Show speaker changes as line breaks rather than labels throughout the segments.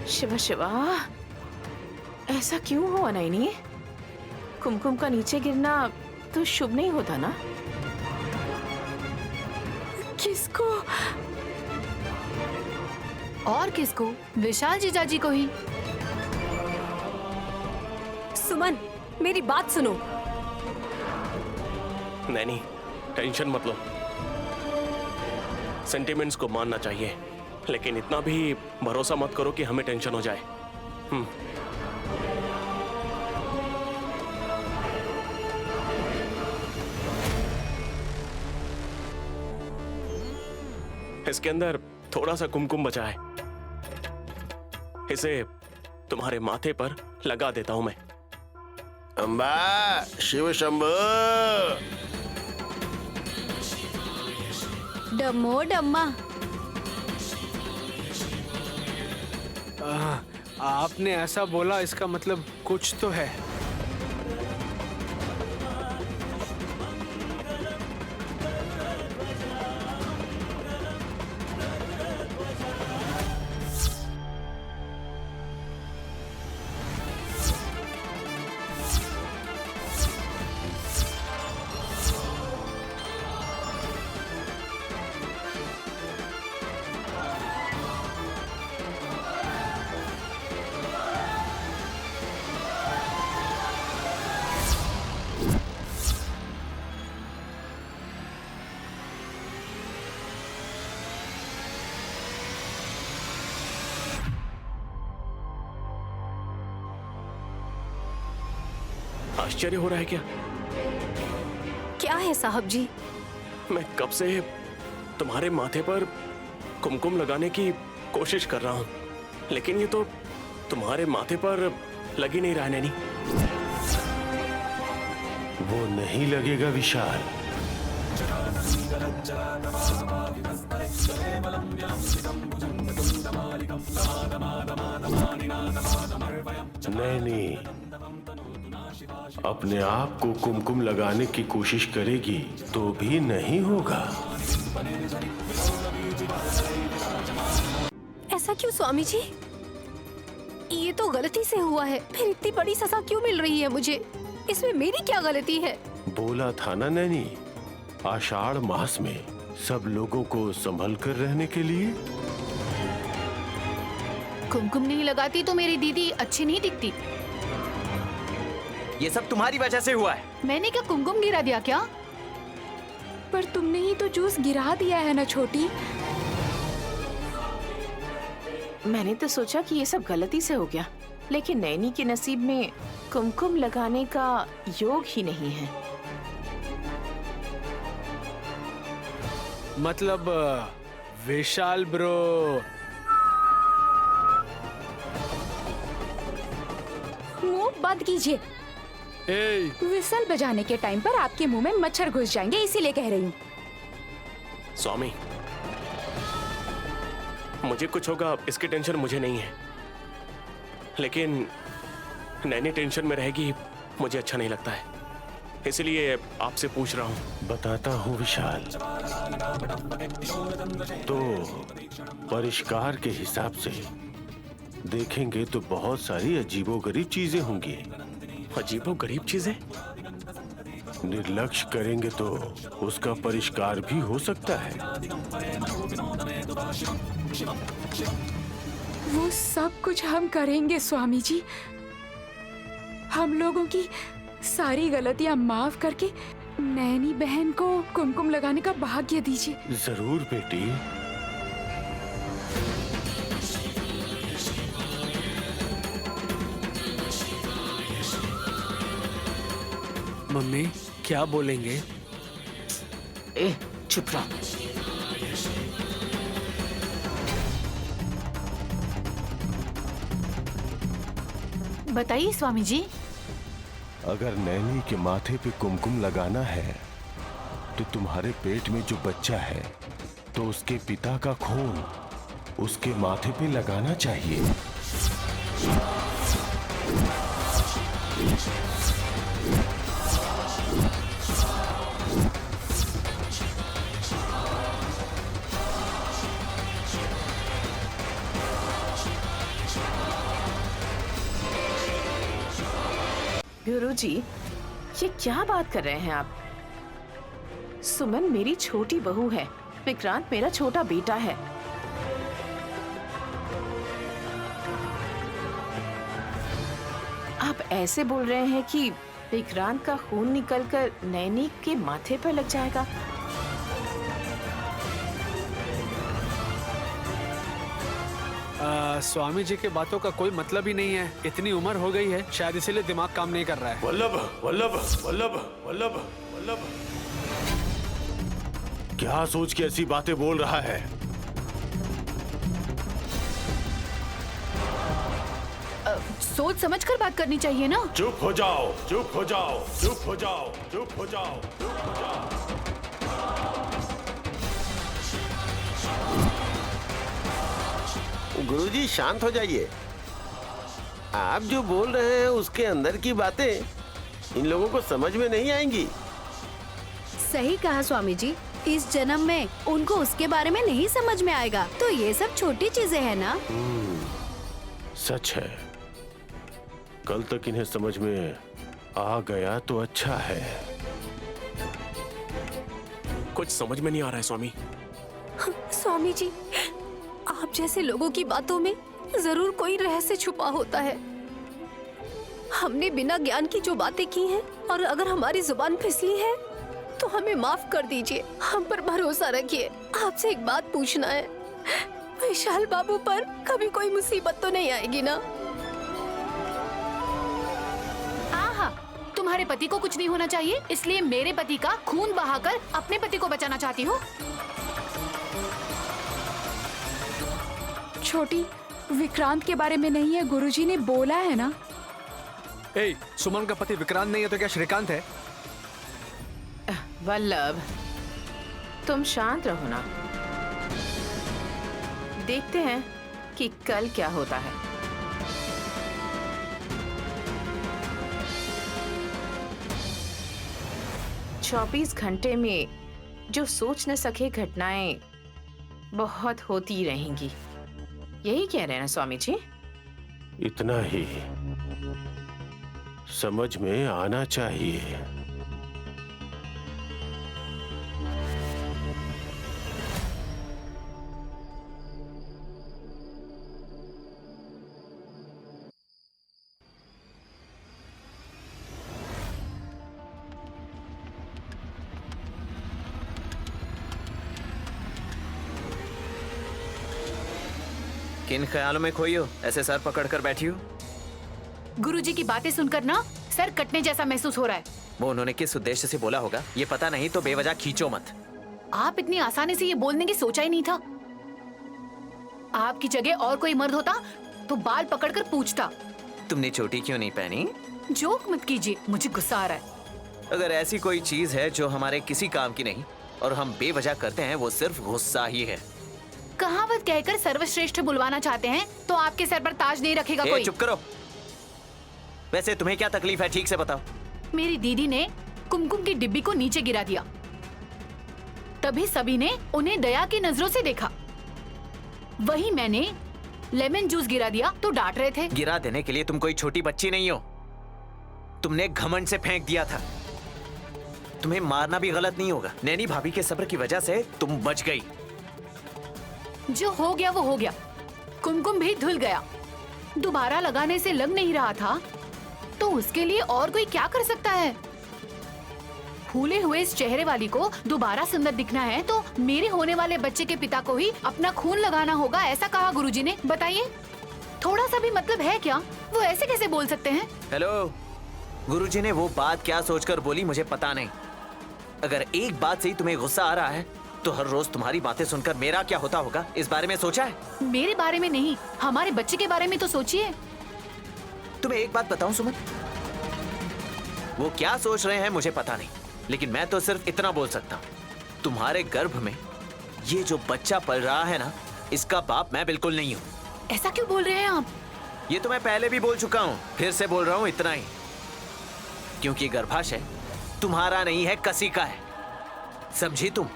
शिवा शिवा, ऐसा क्यों हुआ नैनी? कुमकुम का नीचे गिरना तो शुभ नहीं होता ना?
किसको?
और किसको? विशाल जीजाजी को ही।
सुमन, मेरी बात सुनो।
नैनी, टेंशन मत लो। सेंटिमेंट्स को मानना चाहिए, लेकिन इतना भी भरोसा मत करो कि हमें टेंशन हो जाए। इसके अंदर थोड़ा सा कुमकुम बचा है, इसे तुम्हारे माथे पर लगा देता हूं मैं।
अम्बा, शिव शंभू।
डम्मो डम्मा।
आपने ऐसा बोला, इसका मतलब कुछ तो है।
आश्चर्य हो रहा है क्या?
क्या है साहब जी?
मैं कब से तुम्हारे माथे पर कुमकुम लगाने की कोशिश कर रहा हूं, लेकिन ये तो तुम्हारे माथे पर लग ही नहीं रहा है नैनी।
वो नहीं लगेगा विशाल। नैनी अपने आप को कुमकुम लगाने की कोशिश करेगी तो भी नहीं होगा।
ऐसा क्यों स्वामी जी? ये तो गलती से हुआ है, फिर इतनी बड़ी सजा क्यों मिल रही है मुझे? इसमें मेरी क्या गलती है?
बोला था ना नैनी, आषाढ़ मास में सब लोगों को संभल कर रहने के लिए।
कुमकुम नहीं लगाती तो मेरी दीदी अच्छी नहीं दिखती।
ये सब तुम्हारी वजह से हुआ है।
मैंने क्या कुमकुम गिरा दिया क्या?
पर तुमने ही तो जूस गिरा दिया है ना छोटी।
मैंने तो सोचा कि ये सब गलती से हो गया, लेकिन नैनी के नसीब में कुमकुम लगाने का योग ही नहीं है।
मतलब विशाल ब्रो,
मुंह बंद कीजिए। विसल बजाने के टाइम पर आपके मुंह में मच्छर घुस जाएंगे, इसीलिए कह रही हूँ।
स्वामी, मुझे कुछ होगा इसकी टेंशन मुझे नहीं है, लेकिन नैनी टेंशन में रहेगी मुझे अच्छा नहीं लगता है, इसलिए आपसे पूछ रहा हूँ।
बताता हूँ विशाल। तो परिष्कार के हिसाब से देखेंगे तो बहुत सारी अजीबोगरीब चीजें होंगी।
अजीबोगरीब चीजें?
निर्लक्ष्य करेंगे तो उसका परिष्कार भी हो सकता है।
वो सब कुछ हम करेंगे स्वामी जी। हम लोगों की सारी गलतियां माफ करके नैनी बहन को कुमकुम लगाने का भाग्य दीजिए।
जरूर बेटी।
मम्मी क्या बोलेंगे?
ए, चुप रहो।
बताइए स्वामी जी।
अगर नैनी के माथे पे कुमकुम लगाना है तो तुम्हारे पेट में जो बच्चा है तो उसके पिता का खून उसके माथे पे लगाना चाहिए।
गुरुजी, ये क्या बात कर रहे हैं आप? सुमन मेरी छोटी बहू है, विक्रांत मेरा छोटा बेटा है। आप ऐसे बोल रहे हैं कि विक्रांत का खून निकलकर नैनी के माथे पर लग जाएगा?
स्वामी जी के बातों का कोई मतलब ही नहीं है। इतनी उम्र हो गई है, शायद इसीलिए दिमाग काम नहीं कर रहा है।
वल्लभ वल्लभ वल्लभ वल्लभ वल्लभ, क्या सोच के ऐसी बातें बोल रहा है?
सोच समझ कर बात करनी चाहिए ना।
चुप हो जाओ, चुप हो जाओ, चुप हो जाओ, चुप हो जाओ, चुप हो जाओ।
गुरुजी शांत हो जाइए। आप जो बोल रहे हैं उसके अंदर की बातें इन लोगों को समझ में नहीं आएंगी।
सही कहा स्वामी जी, इस जन्म में उनको उसके बारे में नहीं समझ में आएगा, तो ये सब छोटी चीजें हैं ना।
सच है, कल तक इन्हें समझ में आ गया तो अच्छा है।
कुछ समझ में नहीं आ रहा है स्वामी।
स्वामी जी, आप जैसे लोगों की बातों में जरूर कोई रहस्य छुपा होता है। हमने बिना ज्ञान की जो बातें की हैं, और अगर हमारी जुबान फिसली है तो हमें माफ कर दीजिए, हम पर भरोसा रखिए। आपसे एक बात पूछना है, विशाल बाबू पर कभी कोई मुसीबत तो नहीं आएगी ना?
आहा, तुम्हारे पति को कुछ नहीं होना चाहिए, इसलिए मेरे पति का खून बहाकर अपने पति को बचाना चाहती हो?
छोटी, विक्रांत के बारे में नहीं है, गुरुजी ने बोला है ना।
ए, सुमन का पति विक्रांत नहीं है तो क्या श्रीकांत है?
वल्लभ, तुम शांत रहो ना। देखते हैं कि कल क्या होता है। चौबीस घंटे में जो सोच न सके घटनाएं बहुत होती रहेंगी, यही कह रहे हैं ना स्वामी जी?
इतना ही समझ में आना चाहिए।
किन ख्यालों में खोई हो, ऐसे सर पकड़कर बैठी हो?
गुरुजी की बातें सुनकर ना सर कटने जैसा महसूस हो रहा है।
वो उन्होंने किस उद्देश्य से बोला होगा ये पता नहीं, तो बेवजह खींचो मत।
आप इतनी आसानी से ये बोलने की सोचा ही नहीं था। आपकी जगह और कोई मर्द होता तो बाल पकड़कर पूछता।
तुमने चोटी क्यों नहीं पहनी?
जोक मत कीजिए, मुझे गुस्सा आ रहा है।
अगर ऐसी कोई चीज है जो हमारे किसी काम की नहीं और हम बेवजह करते हैं, वो सिर्फ गुस्सा ही है।
कहावत कहकर सर्वश्रेष्ठ बुलवाना चाहते हैं तो आपके सर पर ताज नहीं रखेगा कोई।
चुप करो। वैसे तुम्हें क्या तकलीफ है, ठीक से बताओ।
मेरी दीदी ने कुमकुम की डिब्बी को नीचे गिरा दिया, तभी सभी ने उन्हें दया की नजरों से देखा। वही मैंने लेमन जूस गिरा दिया तो डांट रहे थे।
गिरा देने के लिए तुम कोई छोटी बच्ची नहीं हो। तुमने घमंड से फेंक दिया था। तुम्हें मारना भी गलत नहीं होगा। नैनी भाभी के सब्र की वजह से तुम बच गई।
जो हो गया वो हो गया, कुमकुम भी धुल गया। दोबारा लगाने से लग नहीं रहा था तो उसके लिए और कोई क्या कर सकता है? फूले हुए इस चेहरे वाली को दोबारा सुंदर दिखना है तो मेरे होने वाले बच्चे के पिता को ही अपना खून लगाना होगा, ऐसा कहा गुरुजी ने। बताइए, थोड़ा सा भी मतलब है क्या? वो ऐसे कैसे बोल सकते हैं?
हेलो, गुरुजी ने वो बात क्या सोचकर बोली मुझे पता नहीं। अगर एक बात से ही तुम्हें गुस्सा आ रहा है तो हर रोज तुम्हारी बातें सुनकर मेरा क्या होता होगा, इस बारे में सोचा है?
मेरे बारे में नहीं, हमारे बच्चे के बारे में तो सोचिए।
तुम्हें एक बात बताऊं सुमन, वो क्या सोच रहे हैं मुझे पता नहीं, लेकिन मैं तो सिर्फ इतना बोल सकता हूं, तुम्हारे गर्भ में ये जो बच्चा पल रहा है ना, इसका बाप मैं बिल्कुल नहीं हूं।
ऐसा क्यों बोल रहे हैं आप?
ये तो मैं पहले भी बोल चुका हूं, फिर से बोल रहा हूं इतना ही, क्योंकि गर्भाशय तुम्हारा नहीं है, कसी का है। समझी तुम?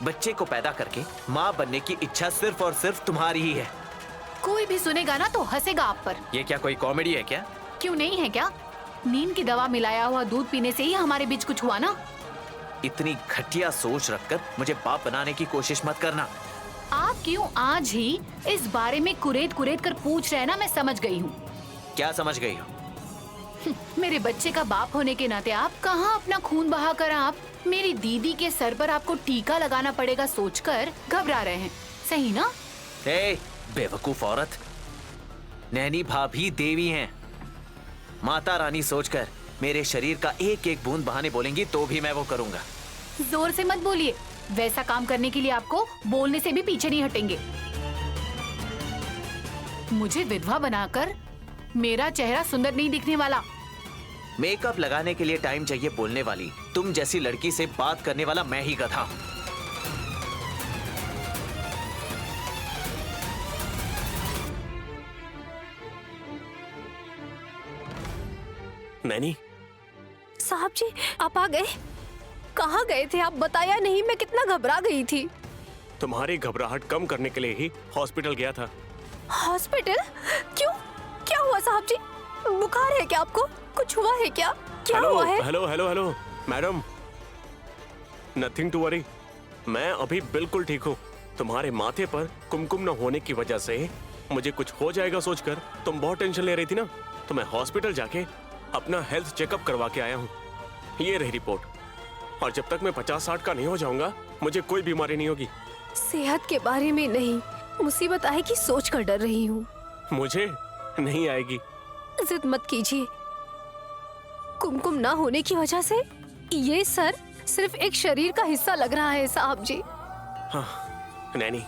बच्चे को पैदा करके माँ बनने की इच्छा सिर्फ और सिर्फ तुम्हारी ही है।
कोई भी सुनेगा ना तो हंसेगा आप पर।
ये क्या कोई कॉमेडी है क्या?
क्यों नहीं है क्या? नींद की दवा मिलाया हुआ दूध पीने से ही हमारे बीच कुछ हुआ ना।
इतनी घटिया सोच रखकर मुझे बाप बनाने की कोशिश मत करना।
आप क्यों आज ही इस बारे में कुरेद कुरेद कर पूछ रहे हैं ना, मैं समझ गई हूँ।
क्या समझ गई हो?
मेरे बच्चे का बाप होने के नाते आप कहाँ अपना खून बहाकर आप मेरी दीदी के सर पर आपको टीका लगाना पड़ेगा सोचकर घबरा रहे हैं, सही ना?
ए, बेवकूफ औरत, नैनी भाभी देवी हैं। माता रानी सोचकर मेरे शरीर का एक एक बूंद बहाने बोलेंगी तो भी मैं वो करूंगा।
जोर से मत बोलिए, वैसा काम करने के लिए आपको बोलने से भी पीछे नहीं हटेंगे। मुझे विधवा बनाकर मेरा चेहरा सुंदर नहीं दिखने वाला।
मेकअप लगाने के लिए टाइम चाहिए बोलने वाली तुम जैसी लड़की से बात करने वाला मैं ही गधा हूं।
नैनी,
साहब जी आप आ गए? कहाँ गए थे आप? बताया नहीं, मैं कितना घबरा गई थी।
तुम्हारी घबराहट कम करने के लिए ही हॉस्पिटल गया था।
हॉस्पिटल? क्यों? क्या हुआ साहब जी? बुखार है क्या आपको? कुछ हुआ है क्या? क्या हुआ है?
Hello hello hello madam, nothing to worry, मैं अभी बिल्कुल ठीक हूँ। तुम्हारे माथे पर कुमकुम न होने की वजह से मुझे कुछ हो जाएगा सोचकर तुम बहुत टेंशन ले रही थी ना, तो मैं हॉस्पिटल जाके अपना हेल्थ चेकअप करवा के आया हूँ। ये रही रिपोर्ट, और जब तक मैं 50-60 का नहीं हो जाऊंगा मुझे कोई बीमारी नहीं होगी।
सेहत के बारे में नहीं, मुसीबत आए की सोच कर डर रही हूँ।
मुझे नहीं आएगी।
जिद मत कीजिए। कुमकुम ना होने की वजह से ये सर सिर्फ एक शरीर का हिस्सा लग रहा है साहब जी।
हाँ नैनी,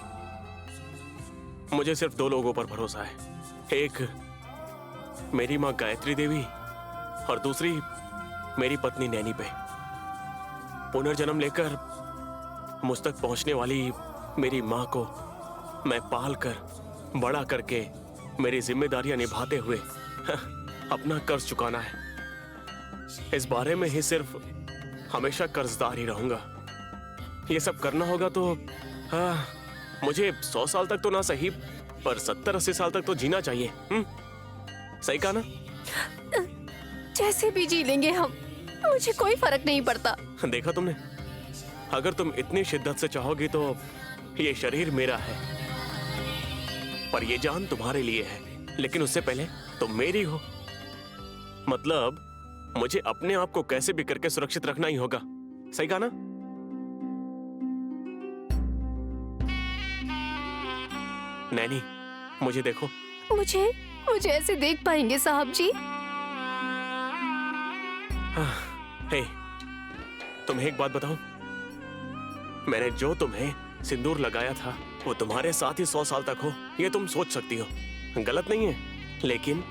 मुझे सिर्फ 2 लोगों पर भरोसा है, एक मेरी माँ गायत्री देवी और दूसरी मेरी पत्नी नैनी पे। पुनर्जन्म लेकर मुझ तक पहुंचने वाली मेरी माँ को मैं पाल कर बड़ा करके मेरी जिम्मेदारियां निभाते हुए अपना कर्ज चुकाना है। इस बारे में ही सिर्फ हमेशा कर्जदार ही रहूंगा। ये सब करना होगा तो मुझे 100 साल तक तो ना सही पर 70-80 साल तक तो जीना चाहिए। सही कहा ना?
जैसे भी जी लेंगे हम, मुझे कोई फर्क नहीं पड़ता।
देखा तुमने, अगर तुम इतनी शिद्दत से चाहोगी तो ये शरीर मेरा है, पर ये जान तुम्हारे लिए है। लेकिन उससे पहले तुम मेरी हो, मतलब मुझे अपने आप को कैसे भी करके सुरक्षित रखना ही होगा। सही कहा ना? नैनी, मुझे देखो।
मुझे ऐसे देख पाएंगे साहब जी?
हे, तुम्हें एक बात बताऊं? मैंने जो तुम्हें सिंदूर लगाया था वो तुम्हारे साथ ही 100 साल तक हो, ये तुम सोच सकती हो। गलत नहीं है, लेकिन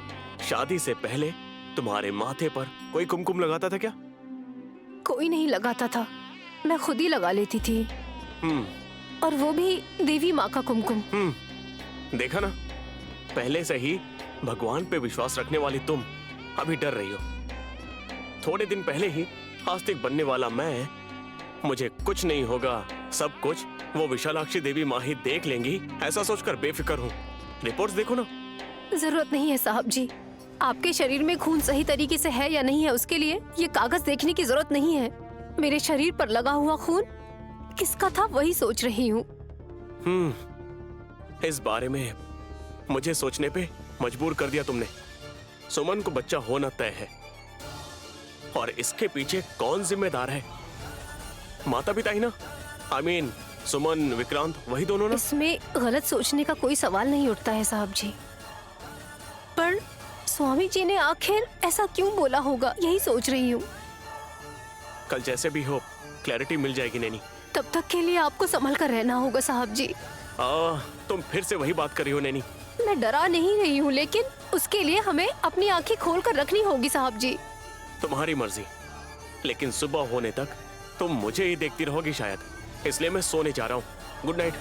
शादी से पहले तुम्हारे माथे पर कोई कुमकुम लगाता था क्या?
कोई नहीं लगाता था, मैं खुद ही लगा लेती थी। और वो भी देवी माँ का कुमकुम।
देखा ना, पहले से ही भगवान पे विश्वास रखने वाली तुम अभी डर रही हो। थोड़े दिन पहले ही आस्तिक बनने वाला मैं, मुझे कुछ नहीं होगा, सब कुछ वो विशालाक्षी देवी माँ ही देख लेंगी, ऐसा सोचकर बेफिक्र हूँ। रिपोर्ट्स देखो ना।
जरूरत नहीं है साहब जी, आपके शरीर में खून सही तरीके से है या नहीं है उसके लिए ये कागज देखने की जरूरत नहीं है। मेरे शरीर पर लगा हुआ खून किसका था वही सोच रही हूँ।
इस बारे में मुझे सोचने पे मजबूर कर दिया तुमने। सुमन को बच्चा होना तय है, और इसके पीछे कौन जिम्मेदार है? माता पिता ही ना। I mean, सुमन, विक्रांत, वही दोनों ना।
इसमें गलत सोचने का कोई सवाल नहीं उठता है साहब जी, पर स्वामी जी ने आखिर ऐसा क्यों बोला होगा यही सोच रही हूँ।
कल जैसे भी हो क्लैरिटी मिल जाएगी नैनी।
तब तक के लिए आपको संभल कर रहना होगा साहब जी।
तुम फिर से वही बात कर रही हो नैनी।
मैं डरा नहीं रही हूँ, लेकिन उसके लिए हमें अपनी आंखें खोल कर रखनी होगी साहब जी।
तुम्हारी मर्जी, लेकिन सुबह होने तक तुम मुझे ही देखती रहोगी शायद, इसलिए मैं सोने जा रहा हूँ। Good night.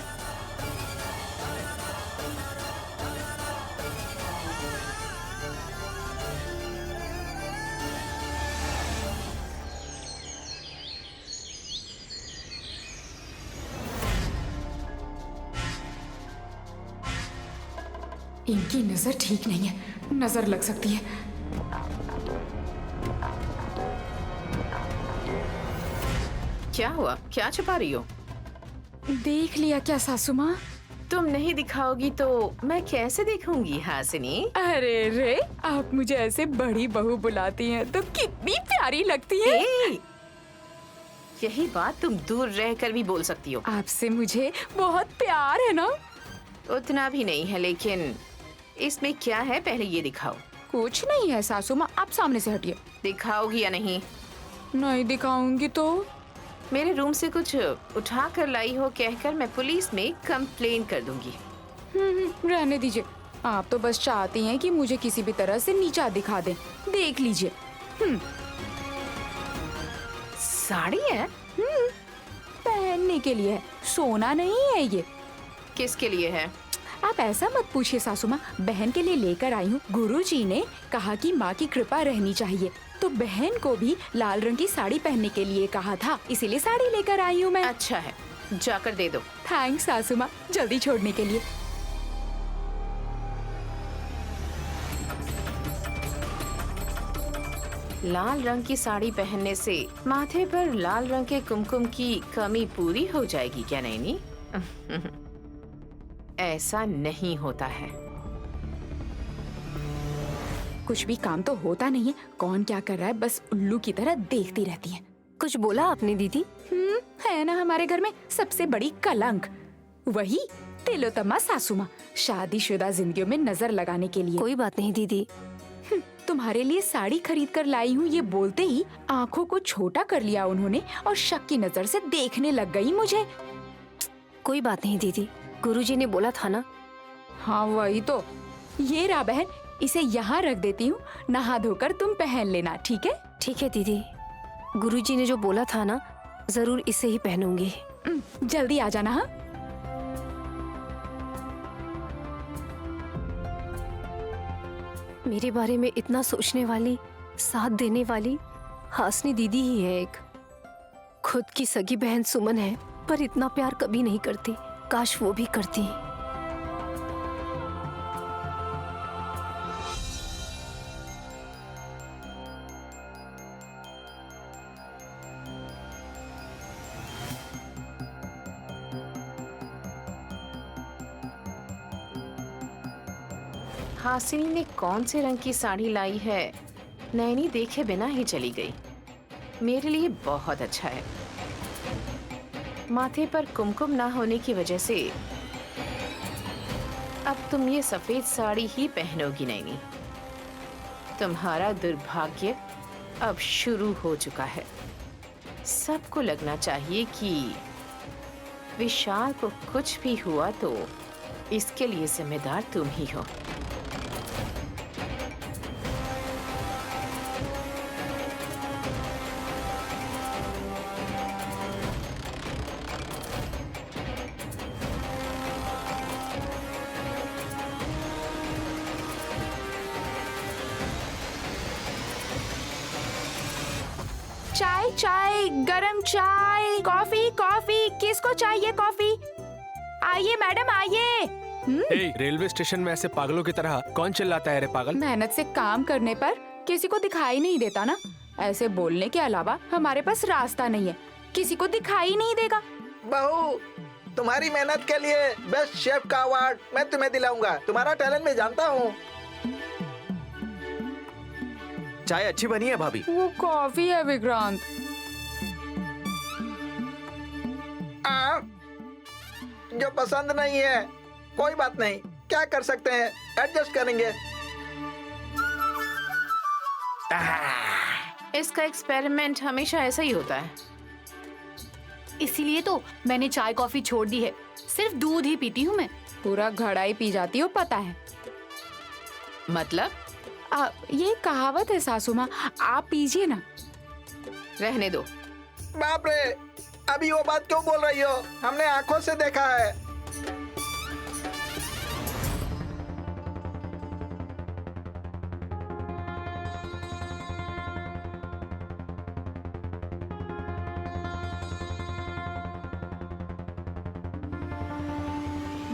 इनकी नजर ठीक नहीं है, नजर लग सकती है।
क्या हुआ? क्या छुपा रही हो?
देख लिया क्या सासू माँ?
तुम नहीं दिखाओगी तो मैं कैसे देखूंगी हासिनी?
अरे रे, आप मुझे ऐसे बड़ी बहू बुलाती हैं तो कितनी प्यारी लगती है।
ए, यही बात तुम दूर रहकर भी बोल सकती हो।
आपसे मुझे बहुत प्यार है ना?
उतना भी नहीं है, लेकिन इसमें क्या है पहले ये दिखाओ।
कुछ नहीं है सासू माँ, आप सामने से हटिए।
दिखाओगी या नहीं?
नहीं दिखाऊंगी तो?
मेरे रूम से कुछ उठा कर लाई हो कहकर मैं पुलिस में कंप्लेन कर दूंगी।
रहने दीजिए। आप तो बस चाहती हैं कि मुझे किसी भी तरह से नीचा दिखा दें। देख लीजिए।
साड़ी है?
पहनने के लिए है, सोना नहीं है ये।
किसके लिए है?
आप ऐसा मत पूछिए सासू माँ, बहन के लिए लेकर आई हूँ। गुरुजी ने कहा कि माँ की कृपा रहनी चाहिए, तो बहन को भी लाल रंग की साड़ी पहनने के लिए कहा था, इसीलिए साड़ी लेकर आई हूँ मैं।
अच्छा है, जाकर दे दो।
थैंक्स सासू माँ, जल्दी छोड़ने के लिए।
लाल रंग की साड़ी पहनने से माथे पर लाल रंग के कुमकुम की कमी पूरी हो जाएगी क्या नैनी? ऐसा नहीं होता है।
कुछ भी काम तो होता नहीं है, कौन क्या कर रहा है बस उल्लू की तरह देखती रहती है।
कुछ बोला आपने दीदी?
है ना हमारे घर में सबसे बड़ी कलंक, वही तिलोत्तमा सासू माँ, शादीशुदा जिंदगियों में नजर लगाने के लिए।
कोई बात नहीं दीदी।
तुम्हारे लिए साड़ी खरीद कर लाई हूँ, ये बोलते ही आँखों को छोटा कर लिया उन्होंने और शक की नजर से देखने लग गई मुझे।
कोई बात नहीं दीदी, गुरुजी ने बोला था ना।
हाँ वही तो। ये रहा बहन, इसे यहाँ रख देती हूँ, नहा धोकर तुम पहन लेना, ठीक है?
ठीक है दीदी, गुरुजी ने जो बोला था ना, जरूर इसे ही पहनूंगी।
जल्दी आ जाना। हाँ
मेरे बारे में इतना सोचने वाली, साथ देने वाली हासिनी दीदी ही है एक। खुद की सगी बहन सुमन है, पर इतना प्यार कभी नहीं करती। काश वो भी करती।
हासिनी ने कौन से रंग की साड़ी लाई है, नैनी देखे बिना ही चली गई। मेरे लिए बहुत अच्छा है। माथे पर कुमकुम ना होने की वजह से अब तुम ये सफेद साड़ी ही पहनोगी नैनी। तुम्हारा दुर्भाग्य अब शुरू हो चुका है। सबको लगना चाहिए कि विशाल को कुछ भी हुआ तो इसके लिए जिम्मेदार तुम ही हो।
चाय चाय, गरम चाय, कॉफी कॉफी, किसको चाहिए कॉफी? आइए मैडम आइए।
रेलवे स्टेशन में ऐसे पागलों की तरह कौन चिल्लाता है रे पागल?
मेहनत से काम करने पर किसी को दिखाई नहीं देता ना, ऐसे बोलने के अलावा हमारे पास रास्ता नहीं है, किसी को दिखाई नहीं देगा।
बहू, तुम्हारी मेहनत के लिए बेस्ट शेफ का अवार्ड मैं तुम्हें दिलाऊंगा। तुम्हारा टैलेंट मैं जानता हूँ।
चाय अच्छी बनी है भाभी।
वो कॉफी है विक्रांत।
जो पसंद नहीं है कोई बात नहीं, क्या कर सकते हैं, एडजस्ट करेंगे।
इसका एक्सपेरिमेंट हमेशा ऐसा ही होता है।
इसीलिए तो मैंने चाय कॉफी छोड़ दी है, सिर्फ दूध ही पीती हूँ मैं।
पूरा घड़ा ही पी जाती हो पता है।
मतलब?
ये कहावत है सासू माँ, आप पीजिए ना।
रहने दो।
बाप रे, अभी वो बात क्यों बोल रही हो? हमने आंखों से देखा है।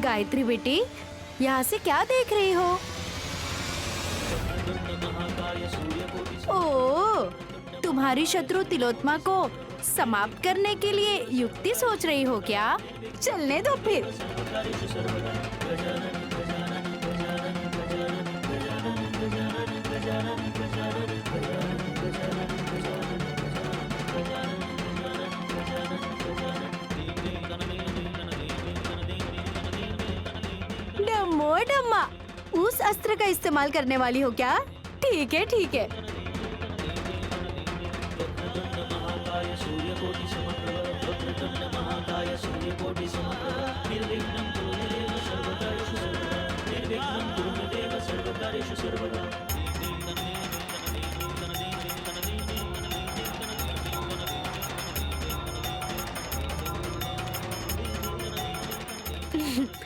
गायत्री बेटी, यहाँ से क्या देख रही हो?
ओ, तुम्हारी शत्रु तिलोत्मा को समाप्त करने के लिए युक्ति सोच रही हो क्या? चलने दो फिर। डम्मो डम्मा, उस अस्त्र का इस्तेमाल करने वाली हो क्या? ठीक है ठीक है।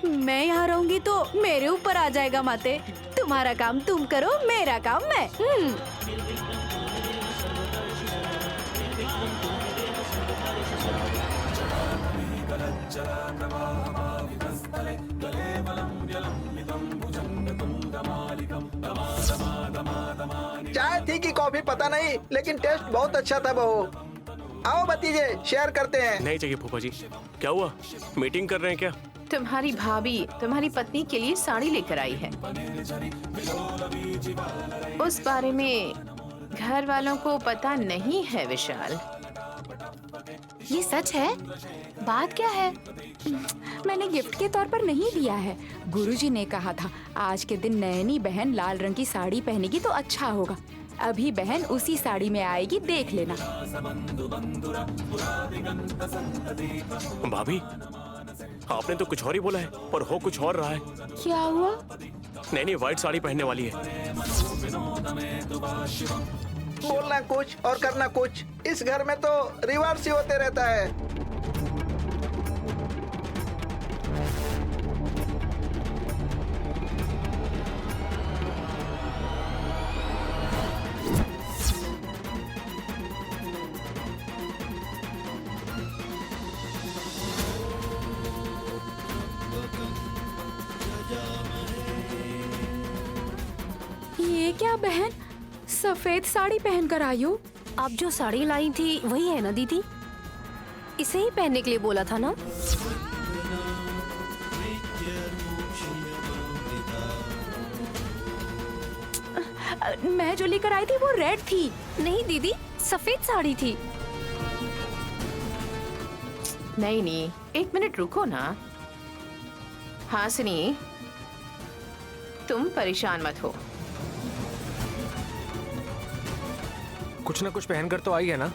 मैं यहाँ रहूंगी तो मेरे ऊपर आ जाएगा माते। तुम्हारा काम तुम करो, मेरा काम मैं।
चाय थी कि कॉफी पता नहीं, लेकिन टेस्ट बहुत अच्छा था बहू। आओ भतीजे, शेयर करते हैं।
नहीं चाहिए फूफा जी। क्या हुआ, मीटिंग कर रहे हैं क्या?
तुम्हारी भाभी तुम्हारी पत्नी के लिए साड़ी लेकर आई है। उस बारे में घर वालों को पता नहीं है विशाल।
ये सच है? बात क्या है?
मैंने गिफ्ट के तौर पर नहीं दिया है। गुरुजी ने कहा था आज के दिन नैनी बहन लाल रंग की साड़ी पहनेगी तो अच्छा होगा। अभी बहन उसी साड़ी में आएगी, देख लेना।
भाभी, आपने तो कुछ और ही बोला है, पर हो कुछ और रहा है।
क्या हुआ?
नैनी व्हाइट साड़ी पहनने वाली है।
बोलना कुछ और करना कुछ। इस घर में तो रिवर्स ही होते रहता है।
ये क्या बहन, सफेद साड़ी पहनकर आई हो?
आप जो साड़ी लाई थी वही है ना दीदी? इसे ही पहनने के लिए बोला था ना?
मैं जो लेकर आई थी वो रेड थी।
नहीं दीदी, सफेद साड़ी थी।
नहीं नहीं, एक मिनट रुको ना। हासिनी, तुम परेशान मत हो।
कुछ ना कुछ पहनकर तो आई है ना।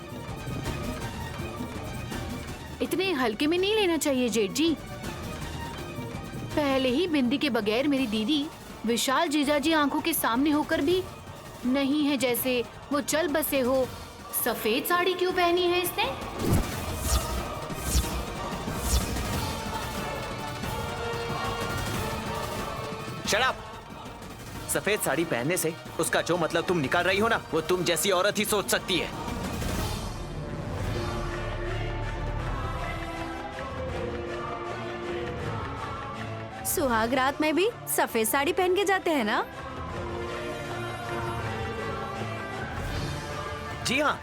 इतने हल्के में नहीं लेना चाहिए जेठ जी। पहले ही बिंदी के बगैर मेरी दीदी विशाल जीजाजी आंखों के सामने होकर भी नहीं है जैसे वो चल बसे हो। सफेद साड़ी क्यों पहनी है इसने?
Shut up! सफेद साड़ी पहनने से उसका जो मतलब तुम निकाल रही हो ना, वो तुम जैसी औरत ही सोच सकती है।
सुहाग रात में भी सफेद साड़ी पहन के जाते हैं ना?
जी हाँ।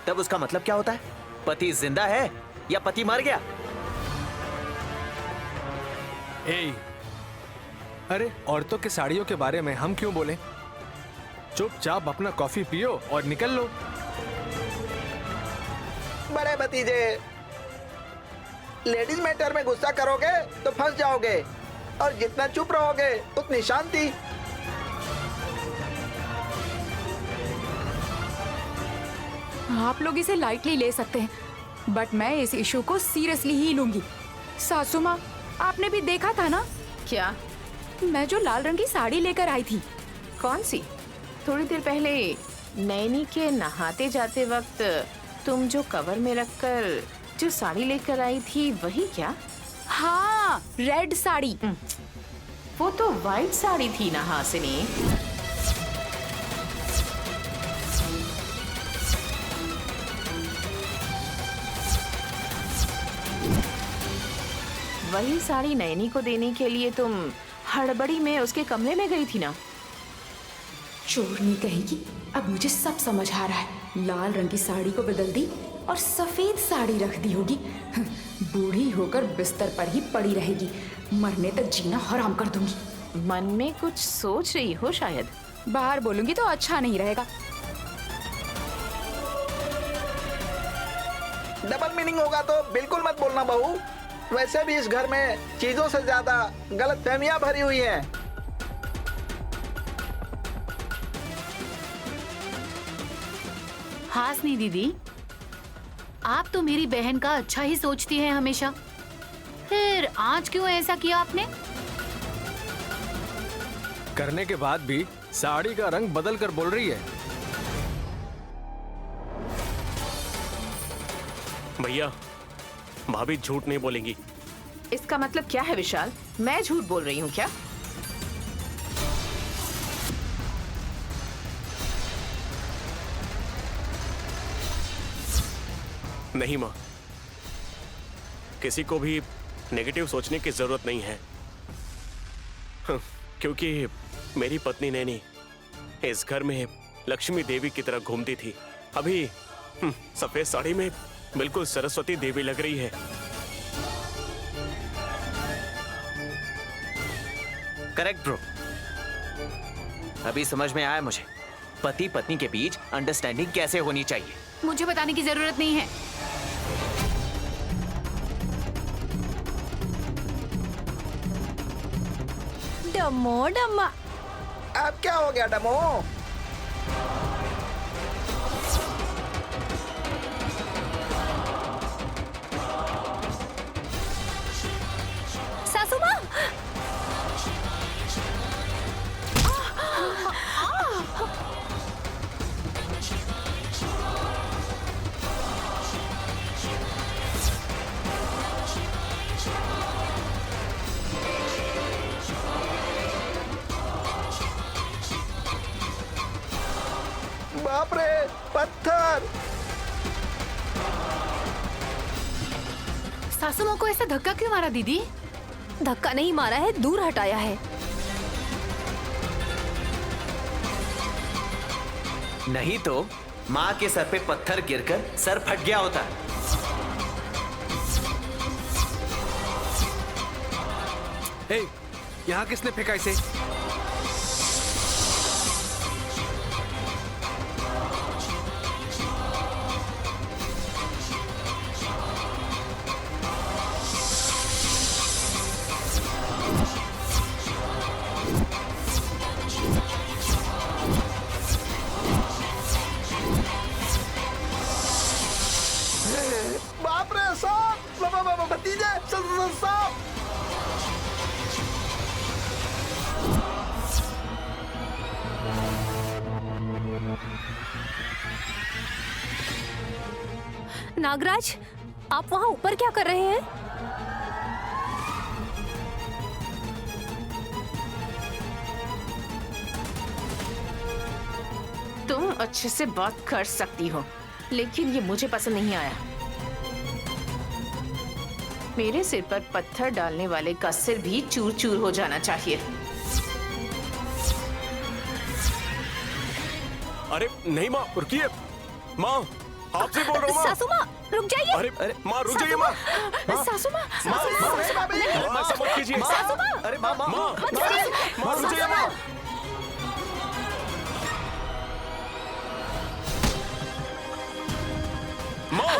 तब उसका मतलब क्या होता है? पति जिंदा है या पति मर गया?
अरे औरतों के साड़ियों के बारे में हम क्यों बोलें? चुपचाप अपना कॉफी पियो और निकल लो।
बड़े भतीजे, लेडीज मैटर में गुस्सा करोगे तो फंस जाओगे, और जितना चुप रहोगे उतनी शांति।
आप लोग इसे लाइटली ले सकते हैं, बट मैं इस इशू को सीरियसली ही लूंगी। सासू माँ, आपने भी देखा था ना?
क्या?
मैं जो लाल रंग की साड़ी लेकर आई थी।
कौन सी? थोड़ी देर पहले नैनी के नहाते जाते वक्त तुम जो कवर में रखकर जो साड़ी लेकर आई थी वही क्या?
हाँ, रेड साड़ी।
वो तो व्हाइट साड़ी थी ना हासिनी। वही साड़ी नैनी को देने के लिए तुम हड़बड़ी में उसके कमरे में गई थी ना?
चोरनी कहेगी। अब मुझे सब समझ आ रहा है। लाल रंग की साड़ी को बदल दी और सफेद साड़ी रख दी होगी। बूढ़ी होकर बिस्तर पर ही पड़ी रहेगी, मरने तक जीना हराम कर दूंगी।
मन में कुछ सोच रही हो शायद।
बाहर बोलूंगी तो अच्छा नहीं रहेगा।
डबल मीनिंग होगा तो बिल्कुल मत बोलना बहू। वैसे भी इस घर में चीजों से ज्यादा गलतफहमियां भरी हुई हैं।
हासनी दीदी, आप तो मेरी बहन का अच्छा ही सोचती हैं हमेशा, फिर आज क्यों ऐसा किया आपने?
करने के बाद भी साड़ी का रंग बदल कर बोल रही है।
भैया, भाभी झूठ नहीं बोलेंगी।
इसका मतलब क्या है विशाल? मैं झूठ बोल रही हूँ क्या?
नहीं माँ, किसी को भी नेगेटिव सोचने की जरूरत नहीं है, क्योंकि मेरी पत्नी नैनी इस घर में लक्ष्मी देवी की तरह घूमती थी। अभी सफेद साड़ी में बिल्कुल सरस्वती देवी लग रही है।
करेक्ट ब्रो, अभी समझ में आया मुझे पति पत्नी के बीच अंडरस्टैंडिंग कैसे होनी चाहिए।
मुझे बताने की जरूरत नहीं है।
डमो डम्मा।
अब क्या हो गया डमो?
सासू माँ,
बाप रे, पत्थर!
सासू माँ को ऐसा धक्का क्यों मारा दीदी?
धक्का नहीं मारा है, दूर हटाया है।
नहीं तो माँ के सर पे पत्थर गिरकर सर फट गया होता।
हे, यहाँ किसने फेंका इसे?
बाप रे, सांप! भतीजे, सांप!
नागराज, आप वहाँ ऊपर क्या कर रहे हैं?
तुम अच्छे से बात कर सकती हो, लेकिन ये मुझे पसंद नहीं आया। मेरे सिर पर पत्थर डालने वाले का सिर भी चूर चूर हो जाना चाहिए।
अरे नहीं माँ, रुकिए। माँ, आपसे बोल रहा हूँ माँ।
सासू माँ, रुक जाइए।
अरे माँ, रुक जाइए माँ।
सासू माँ,
माँ, ऐसा मत कीजिए।
सासू माँ,
अरे माँ,
माँ, माँ, रुक जाइए माँ। माँ,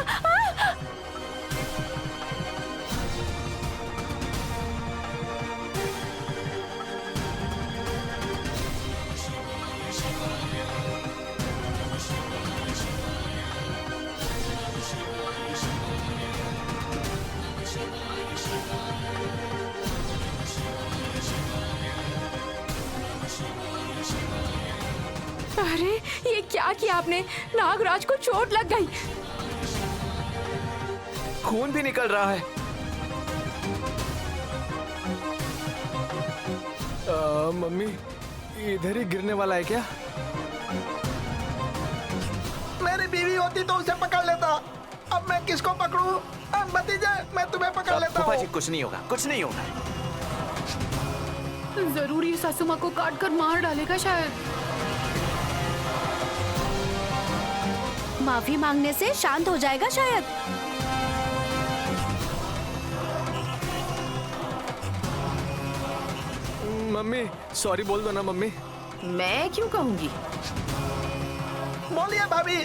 अरे ये क्या किया आपने? नागराज को चोट लग गई।
खून भी निकल रहा है।
मम्मी, इधर ही गिरने वाला है क्या?
मेरी बीवी होती तो उसे पकड़ लेता। अब मैं किसको पकड़ूं? अब भतीजे, मैं तुम्हें पकड़ लेता
फूफा
हूँ।
जी, कुछ नहीं होगा, कुछ नहीं होगा।
जरूर ये सासू माँ को काट कर मार डालेगा शायद।
माफी मांगने से शांत हो जाएगा शायद।
मम्मी सॉरी बोल दो ना मम्मी।
मैं क्यों कहूंगी?
बोलिए भाभी,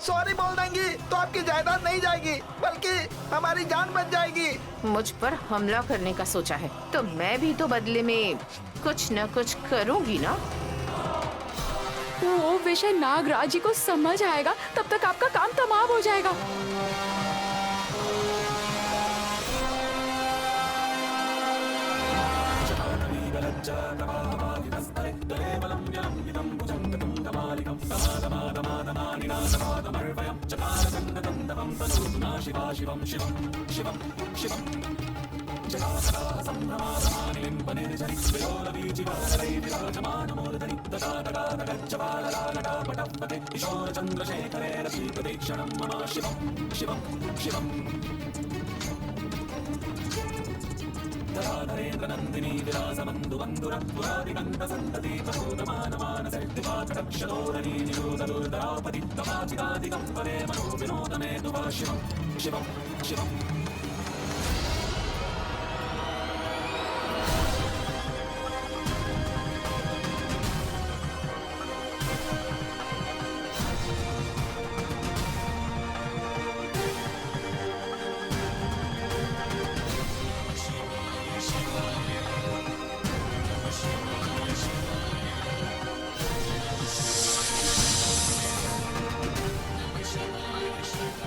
सॉरी बोल देंगी तो आपकी जायदाद नहीं जाएगी बल्कि हमारी जान बच जाएगी।
मुझ पर हमला करने का सोचा है तो मैं भी तो बदले में कुछ न कुछ करूंगी ना।
वो विषय नागराज जी को समझ आएगा, तब तक आपका काम तमाम हो जाएगा।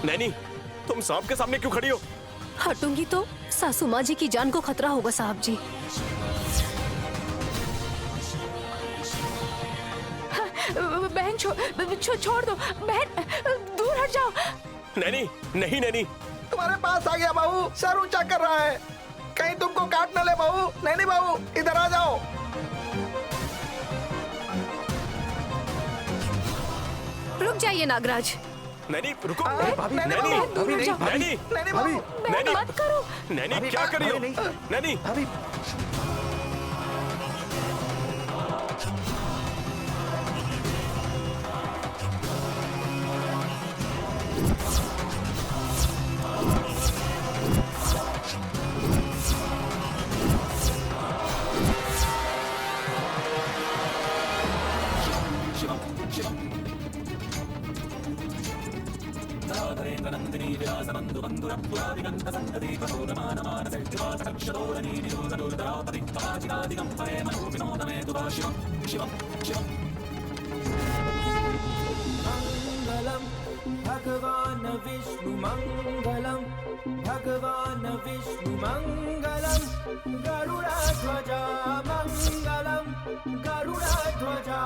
नैनी, तुम सांप के सामने क्यों खड़ी हो?
हटूंगी तो सासू माँ जी की जान को खतरा होगा साहब जी।
बहन छोड़ दो बहन, दूर हट जाओ।
नैनी, नहीं नैनी।
तुम्हारे पास आ गया बहू, सर ऊंचा कर रहा है, कहीं तुमको काट न ले बहू। नहीं बहू, इधर आ जाओ।
रुक जाइए नागराज।
नैनी रुको।
भाभी,
नैनी,
भाभी,
नैनी, नैनी,
नहीं बहू,
नैनी,
मत करो।
नैनी क्या कर रही हो? नैनी,
भाभी,
भगवान विष्णु मंगलम, भगवान विष्णु मंगलम, गरुड़ध्वजा मंगलम, गरुड़ध्वजा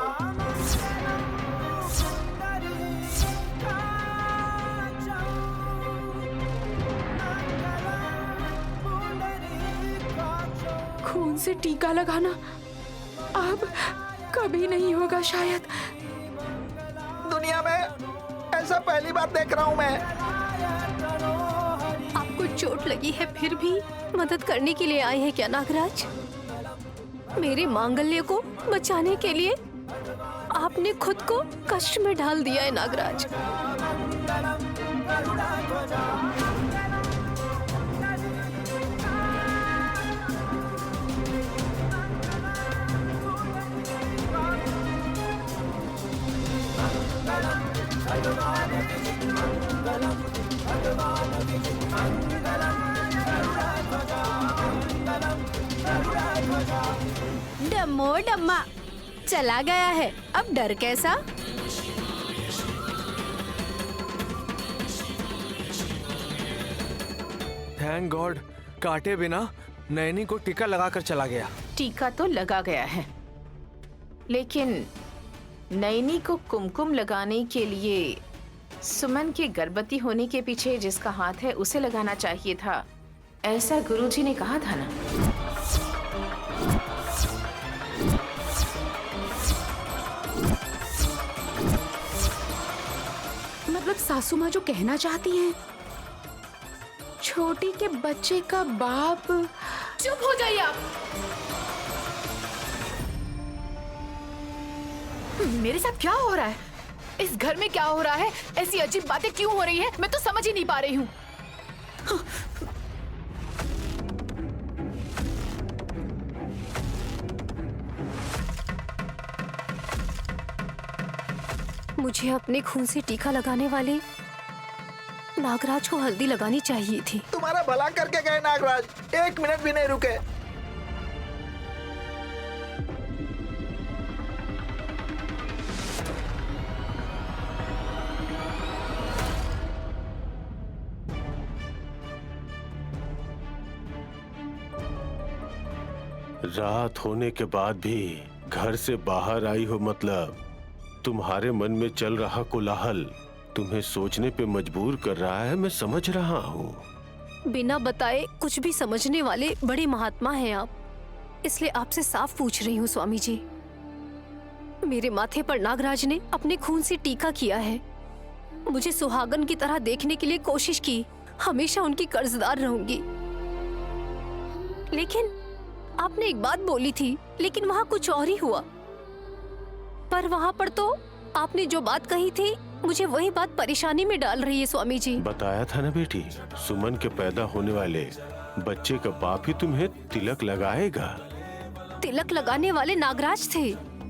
खून से टीका लगाना अब कभी नहीं होगा शायद।
दुनिया में ऐसा पहली बार देख रहा हूँ मैं।
आपको चोट लगी है फिर भी मदद करने के लिए आए हैं क्या नागराज? मेरे मांगल्य को बचाने के लिए आपने खुद को कष्ट में डाल दिया है नागराज।
डम्मो डम्मा चला गया है, अब डर कैसा?
थैंक गॉड, काटे बिना नैनी को टीका लगाकर चला गया।
टीका तो लगा गया है, लेकिन नैनी को कुमकुम लगाने के लिए सुमन के गर्भवती होने के पीछे जिसका हाथ है उसे लगाना चाहिए था, ऐसा गुरुजी ने कहा था ना।
मतलब सासू माँ जो कहना चाहती हैं, छोटी के बच्चे का बाप।
चुप हो जाइए आप। मेरे साथ क्या हो रहा है? इस घर में क्या हो रहा है? ऐसी अजीब बातें क्यों हो रही है? मैं तो समझ ही नहीं पा रही हूँ।
मुझे अपने खून से टीका लगाने वाले नागराज को हल्दी लगानी चाहिए थी।
तुम्हारा भला करके गए नागराज, 1 मिनट भी नहीं रुके।
रात होने के बाद भी घर से बाहर आई हो, मतलब तुम्हारे मन में चल रहा कोलाहल तुम्हें सोचने पे मजबूर कर रहा है। मैं समझ रहा हूँ।
बिना बताए कुछ भी समझने वाले बड़े महात्मा हैं आप, इसलिए आपसे साफ पूछ रही हूँ स्वामी जी। मेरे माथे पर नागराज ने अपने खून से टीका किया है, मुझे सुहागन की तरह देखने के लिए कोशिश की, हमेशा उनकी कर्जदार रहूंगी। लेकिन आपने एक बात बोली थी, लेकिन वहाँ कुछ और ही हुआ। पर वहाँ पर तो आपने जो बात कही थी, मुझे वही बात परेशानी में डाल रही है स्वामी जी।
बताया था ना बेटी, सुमन के पैदा होने वाले बच्चे का बाप ही तुम्हें तिलक लगाएगा।
तिलक लगाने वाले नागराज थे।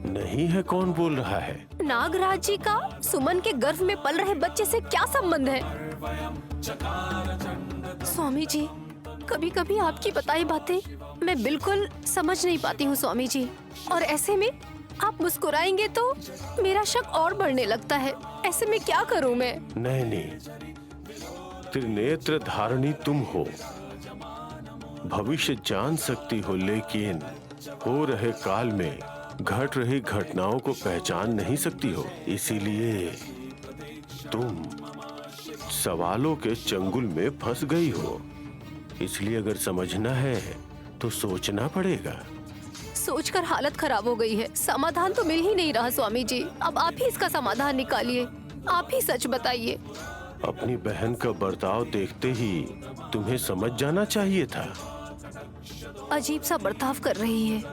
नहीं है? कौन बोल रहा है?
नागराज जी का सुमन के गर्भ में पल रहे बच्चे से क्या संबंध है? स्वामी जी, कभी कभी आपकी बताई बातें मैं बिल्कुल समझ नहीं पाती हूँ स्वामी जी, और ऐसे में आप मुस्कुराएंगे तो मेरा शक और बढ़ने लगता है। ऐसे में क्या करूँ मैं?
नहीं, त्रिनेत्र धारणी तुम हो, भविष्य जान सकती हो, लेकिन हो रहे काल में घट रही घटनाओं को पहचान नहीं सकती हो। इसीलिए तुम सवालों के चंगुल में फंस गई हो। इसलिए अगर समझना है तो सोचना पड़ेगा।
सोचकर हालत खराब हो गई है, समाधान तो मिल ही नहीं रहा स्वामी जी। अब आप ही इसका समाधान निकालिए, आप ही सच बताइए।
अपनी बहन का बर्ताव देखते ही तुम्हें समझ जाना चाहिए था।
अजीब सा बर्ताव कर रही है,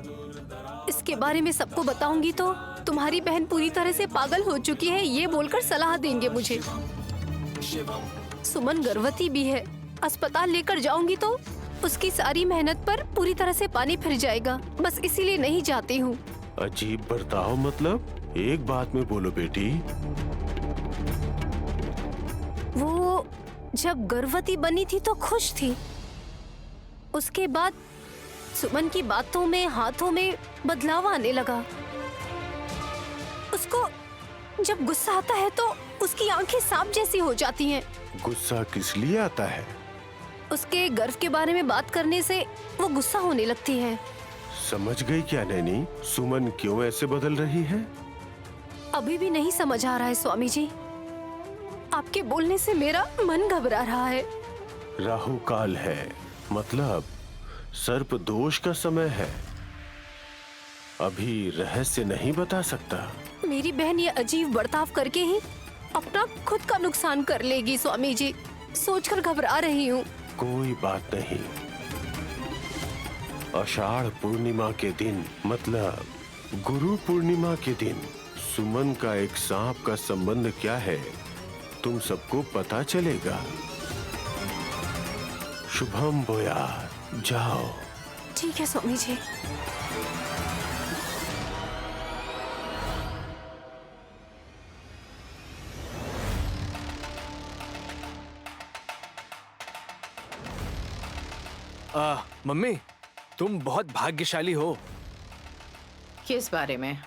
इसके बारे में सबको बताऊंगी तो तुम्हारी बहन पूरी तरह से पागल हो चुकी है, ये बोलकर सलाह देंगे मुझे। सुमन गर्भवती भी है, अस्पताल लेकर जाऊंगी तो उसकी सारी मेहनत पर पूरी तरह से पानी फिर जाएगा। बस इसीलिए नहीं जाती हूँ।
अजीब बर्ताव मतलब? एक बात में बोलो बेटी।
वो जब गर्भवती बनी थी तो खुश थी, उसके बाद सुमन की बातों में, हाथों में बदलाव आने लगा। उसको जब गुस्सा आता है तो उसकी आंखें सांप जैसी हो जाती हैं।
गुस्सा किस लिए आता है?
उसके गर्भ के बारे में बात करने से वो गुस्सा होने लगती है।
समझ गई क्या नैनी? सुमन क्यों ऐसे बदल रही है?
अभी भी नहीं समझ आ रहा है स्वामी जी। आपके बोलने से मेरा मन घबरा रहा है।
राहु काल है, मतलब सर्प दोष का समय है। अभी रहस्य नहीं बता सकता।
मेरी बहन ये अजीब बर्ताव करके ही अपना खुद का नुकसान कर लेगी स्वामी जी, सोचकर घबरा रही हूँ।
कोई बात नहीं। आषाढ़ पूर्णिमा के दिन, मतलब गुरु पूर्णिमा के दिन, सुमन का एक सांप का संबंध क्या है तुम सबको पता चलेगा। शुभम बोयार, जाओ।
ठीक है स्वामी जी।
मम्मी, तुम बहुत भाग्यशाली हो।
किस बारे में?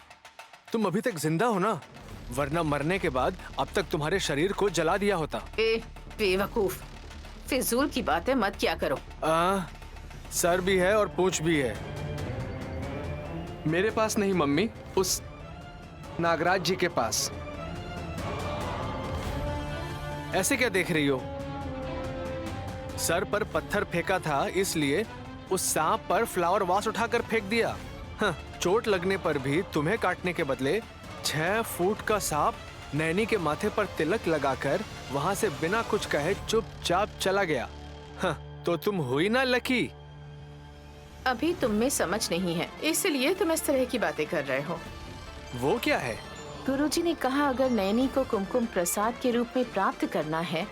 तुम अभी तक जिंदा हो ना, वरना मरने के बाद अब तक तुम्हारे शरीर को जला दिया होता।
ए बेवकूफ, फिजूल की बातें मत क्या करो।
सर भी है और पूंछ भी है।
मेरे पास नहीं मम्मी, उस नागराज जी के पास।
ऐसे क्या देख रही हो? सर पर पत्थर फेंका था, इसलिए उस सांप पर फ्लावर वास उठाकर फेंक दिया। चोट लगने पर भी तुम्हें काटने के बदले 6 फुट का सांप नैनी के माथे पर तिलक लगाकर वहां से बिना कुछ कहे चुपचाप चला गया। तो तुम हुई ना लकी।
अभी तुम में समझ नहीं है, इसलिए तुम इस तरह की बातें कर रहे हो।
वो क्या है?
गुरुजी ने कहा अगर नैनी को कुमकुम प्रसाद के रूप में प्राप्त करना है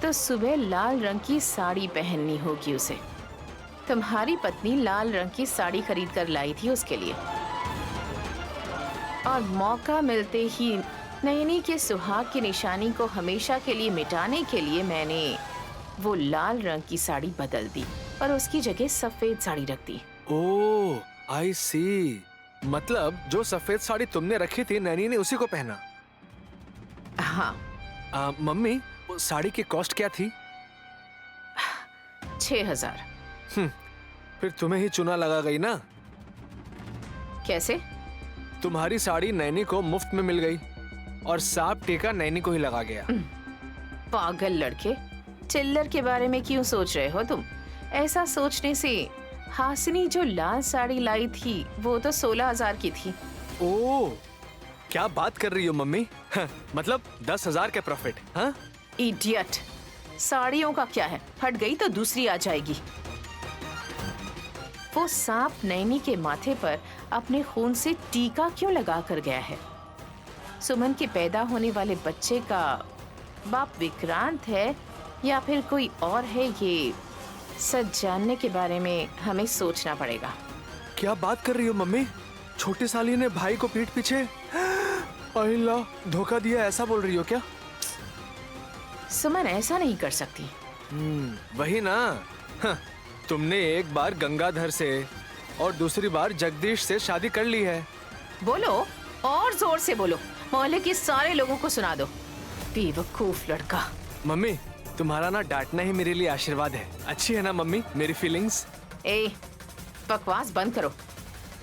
तो सुबह लाल रंग की साड़ी पहननी होगी उसे। तुम्हारी पत्नी लाल रंग की साड़ी खरीद कर लाई थी उसके लिए, और मौका मिलते ही नैनी के सुहाग की निशानी को हमेशा के लिए मिटाने के लिए मैंने वो लाल रंग की साड़ी बदल दी और उसकी जगह सफेद साड़ी रख दी।
ओह आई सी। मतलब जो सफेद साड़ी तुमने रखी थी नैनी ने उसी को पहना।
हाँ।
मम्मी वो साड़ी की कॉस्ट क्या थी?
6000।
फिर तुम्हें ही चुना लगा गई ना।
कैसे?
तुम्हारी साड़ी नैनी को मुफ्त में मिल गई और सांप टीका नैनी को ही लगा गया।
पागल लड़के, चिल्लर के बारे में क्यों सोच रहे हो तुम? ऐसा सोचने से हासिनी जो लाल साड़ी लाई थी वो तो 16000 की थी।
ओह, क्या बात कर रही हो मम्मी? मतलब 10,000 के प्रॉफिट? हाँ?
इडियट, साड़ियों का क्या है, फट गई तो दूसरी आ जाएगी। वो सांप नैनी के माथे पर अपने खून से टीका क्यों लगा कर गया है? सुमन के पैदा होने वाले बच्चे का बाप विक्रांत है या फिर कोई और है, ये सच जानने के बारे में हमें सोचना पड़ेगा।
क्या बात कर रही हो मम्मी? छोटी साली ने भाई को पीठ पीछे अहिला धोखा दिया, ऐसा बोल रही हो क्या?
सुमन ऐसा नहीं कर सकती।
वही ना। तुमने एक बार गंगाधर से और दूसरी बार जगदीश से शादी कर ली है।
बोलो, और जोर से बोलो, मोहल्ले के सारे लोगों को सुना दो। बेवकूफ लड़का।
मम्मी तुम्हारा ना डांटना ही मेरे लिए आशीर्वाद है। अच्छी है ना मम्मी मेरी फीलिंग्स?
ए, बकवास बंद करो।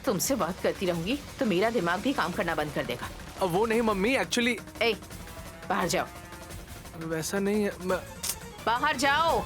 तुमसे बात करती रहूंगी तो मेरा दिमाग भी काम करना बंद कर देगा।
अब वो नहीं मम्मी, एक्चुअली।
ए, बाहर जाओ।
वैसा नहीं है
बाहर जाओ।